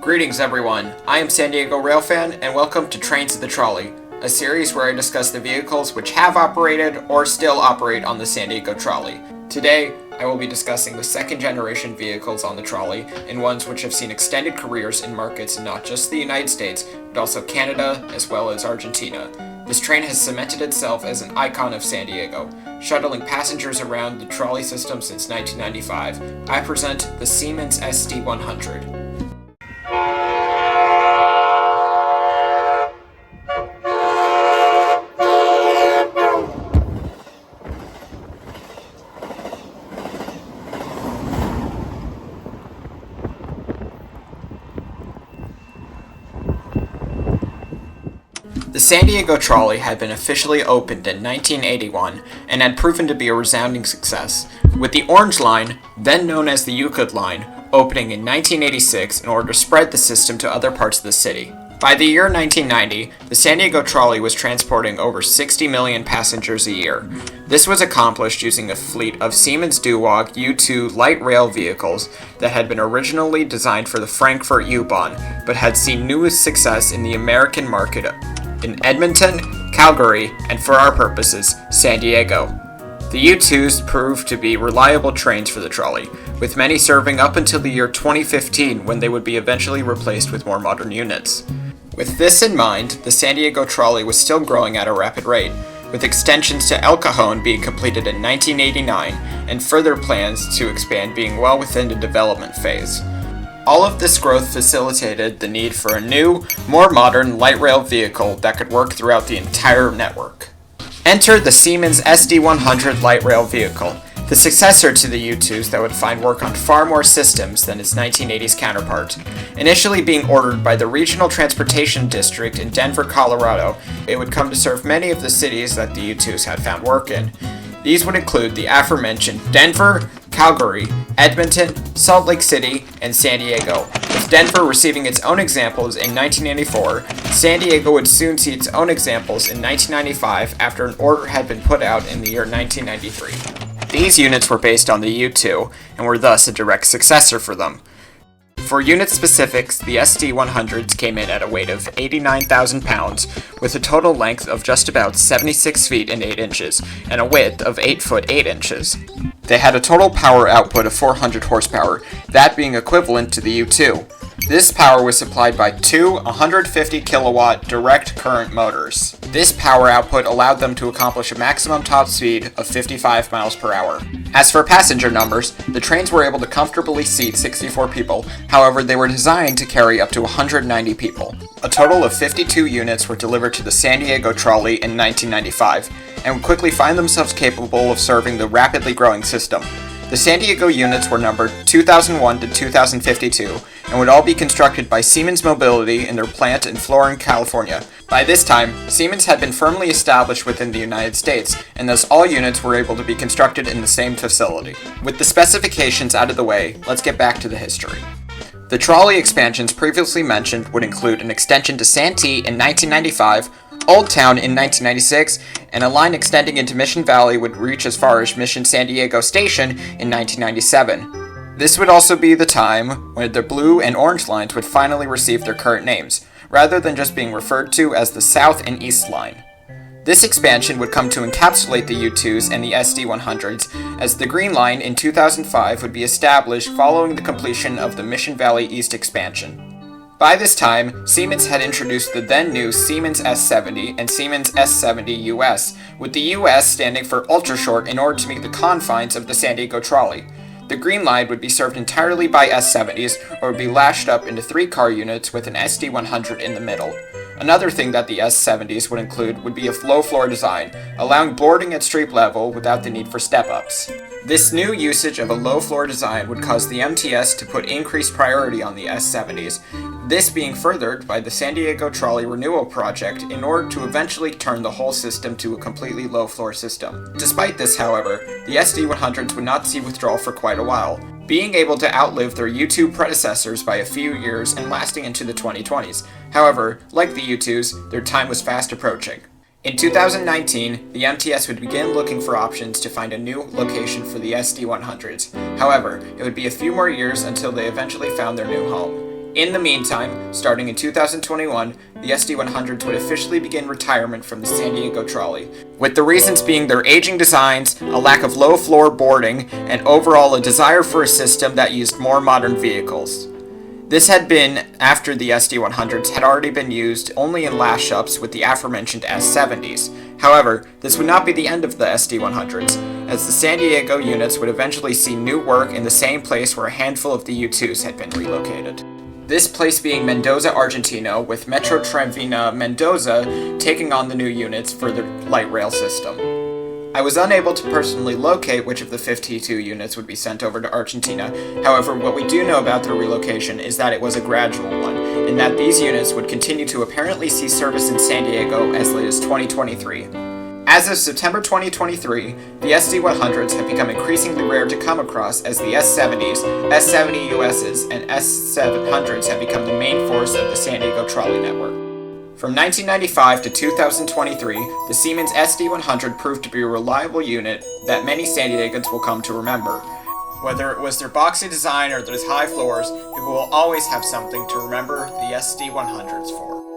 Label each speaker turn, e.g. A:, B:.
A: Greetings everyone, I am San Diego Railfan and welcome to Trains of the Trolley, a series where I discuss the vehicles which have operated or still operate on the San Diego Trolley. Today, I will be discussing the second generation vehicles on the trolley and ones which have seen extended careers in markets in not just the United States, but also Canada as well as Argentina. This train has cemented itself as an icon of San Diego, shuttling passengers around the trolley system since 1995. I present the Siemens SD-100. The San Diego Trolley had been officially opened in 1981 and had proven to be a resounding success, with the Orange Line, then known as the Euclid Line, opening in 1986 in order to spread the system to other parts of the city. By the year 1990, the San Diego Trolley was transporting over 60 million passengers a year. This was accomplished using a fleet of Siemens Duwag U2 light rail vehicles that had been originally designed for the Frankfurt U-Bahn, but had seen newest success in the American market in Edmonton, Calgary, and for our purposes, San Diego. The U2s proved to be reliable trains for the trolley, with many serving up until the year 2015 when they would be eventually replaced with more modern units. With this in mind, the San Diego Trolley was still growing at a rapid rate, with extensions to El Cajon being completed in 1989 and further plans to expand being well within the development phase. All of this growth facilitated the need for a new, more modern light rail vehicle that could work throughout the entire network. Enter the Siemens SD-100 light rail vehicle, the successor to the U2s that would find work on far more systems than its 1980s counterpart. Initially being ordered by the Regional Transportation District in Denver, Colorado, it would come to serve many of the cities that the U2s had found work in. These would include the aforementioned Denver, Calgary, Edmonton, Salt Lake City, and San Diego. With Denver receiving its own examples in 1994, San Diego would soon see its own examples in 1995 after an order had been put out in the year 1993. These units were based on the U2 and were thus a direct successor for them. For unit specifics, the SD-100s came in at a weight of 89,000 pounds, with a total length of just about 76 feet and 8 inches, and a width of 8 foot 8 inches. They had a total power output of 400 horsepower, that being equivalent to the U2. This power was supplied by two 150 kilowatt direct current motors. This power output allowed them to accomplish a maximum top speed of 55 miles per hour. As for passenger numbers, the trains were able to comfortably seat 64 people, however they were designed to carry up to 190 people. A total of 52 units were delivered to the San Diego Trolley in 1995, and would quickly find themselves capable of serving the rapidly growing system. The San Diego units were numbered 2001 to 2052 and would all be constructed by Siemens Mobility in their plant in Florin, California. By this time, Siemens had been firmly established within the United States, and thus all units were able to be constructed in the same facility. With the specifications out of the way, let's get back to the history. The trolley expansions previously mentioned would include an extension to Santee in 1995, Old Town in 1996, and a line extending into Mission Valley would reach as far as Mission San Diego Station in 1997. This would also be the time when the Blue and Orange lines would finally receive their current names, rather than just being referred to as the South and East Line. This expansion would come to encapsulate the U2s and the SD-100s, as the Green Line in 2005 would be established following the completion of the Mission Valley East expansion. By this time, Siemens had introduced the then new Siemens S70 and Siemens S70 US, with the US standing for ultra short in order to meet the confines of the San Diego Trolley. The Green Line would be served entirely by S70s, or would be lashed up into 3-car units with an SD-100 in the middle. Another thing that the S70s would include would be a low-floor design, allowing boarding at street level without the need for step-ups. This new usage of a low-floor design would cause the MTS to put increased priority on the S70s, this being furthered by the San Diego Trolley Renewal Project in order to eventually turn the whole system to a completely low-floor system. Despite this, however, the SD-100s would not see withdrawal for quite a while, being able to outlive their U2 predecessors by a few years and lasting into the 2020s. However, like the U2s, their time was fast approaching. In 2019, the MTS would begin looking for options to find a new location for the SD-100s. However, it would be a few more years until they eventually found their new home. In the meantime, starting in 2021, the SD-100s would officially begin retirement from the San Diego Trolley, with the reasons being their aging designs, a lack of low-floor boarding, and overall a desire for a system that used more modern vehicles. This had been after the SD-100s had already been used only in last ups with the aforementioned S70s. However, this would not be the end of the SD-100s, as the San Diego units would eventually see new work in the same place where a handful of the U2s had been relocated. This place being Mendoza, Argentina, with Metro Trenvina Mendoza taking on the new units for the light rail system. I was unable to personally locate which of the 52 units would be sent over to Argentina. However, what we do know about their relocation is that it was a gradual one, and that these units would continue to apparently see service in San Diego as late as 2023. As of September 2023, the SD-100s have become increasingly rare to come across as the S70s, S70USs, and S700s have become the main force of the San Diego Trolley network. From 1995 to 2023, the Siemens SD-100 proved to be a reliable unit that many San Diegans will come to remember. Whether it was their boxy design or their high floors, people will always have something to remember the SD-100s for.